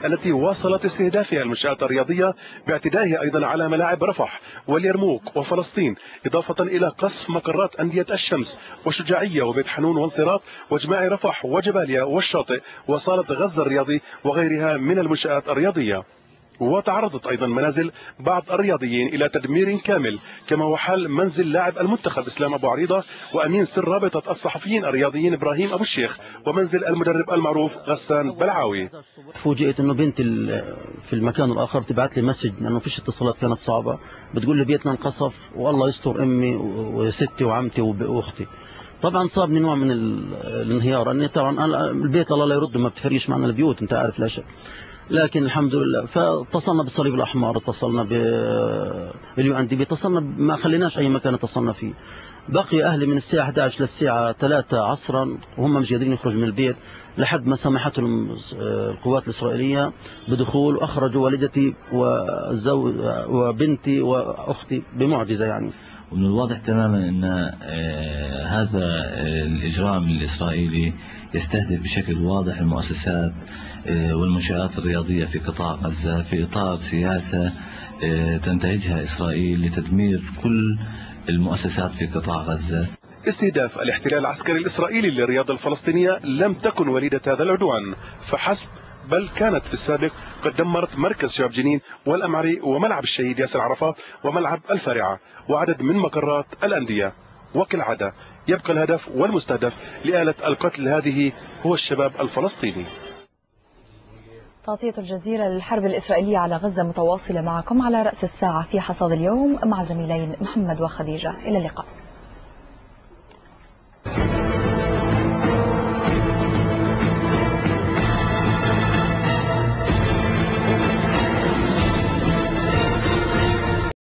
التي واصلت استهدافها المنشآت الرياضية باعتدائها أيضا على ملاعب رفح واليرموك وفلسطين، إضافة إلى قصف مقرات أندية الشمس وشجاعية وبيت حنون وانصراط وجماع رفح وجباليا والشاطئ وصالة غزة الرياضي وغيرها من المنشآت الرياضية. وتعرضت أيضا منازل بعض الرياضيين إلى تدمير كامل، كما هو حال منزل لاعب المنتخب إسلام أبو عريضة وأمين سر رابطة الصحفيين الرياضيين إبراهيم أبو الشيخ، ومنزل المدرب المعروف غسان بلعاوي. فوجئت إنه بنتي في المكان الآخر تبعت لي مسج لأنه فيش اتصالات كانت صعبة، بتقول لي بيتنا انقصف والله يستر أمي وستي وعمتي وأختي. طبعا صابني نوع من الانهيار، أني طبعا البيت الله لا يرد، ما بتفرقش معنا البيوت أنت عارف لا شيء، لكن الحمد لله. فاتصلنا بالصليب الأحمر، اتصلنا باليو ان دي بي، اتصلنا ما خليناش أي مكان اتصلنا فيه. بقي أهلي من الساعة 11 للساعة 3 عصرا وهم مش قادرين يخرجوا من البيت لحد ما سمحتهم القوات الإسرائيلية بدخول، وأخرجوا والدتي وبنتي وأختي بمعجزة يعني. ومن الواضح تماما أن هذا الإجرام الإسرائيلي يستهدف بشكل واضح المؤسسات والمنشآت الرياضية في قطاع غزة في إطار سياسة تنتهجها إسرائيل لتدمير كل المؤسسات في قطاع غزة. استهداف الاحتلال العسكري الإسرائيلي للرياضة الفلسطينية لم تكن وليدة هذا العدوان فحسب، بل كانت في السابق قد دمرت مركز شباب جنين والأمعري وملعب الشهيد ياسر عرفات وملعب الفارعة وعدد من مقرات الأندية. وكالعادة يبقى الهدف والمستهدف لآلة القتل هذه هو الشباب الفلسطيني. تغطية الجزيرة للحرب الإسرائيلية على غزة متواصلة معكم على رأس الساعة في حصاد اليوم مع زميلين محمد وخديجة. إلى اللقاء.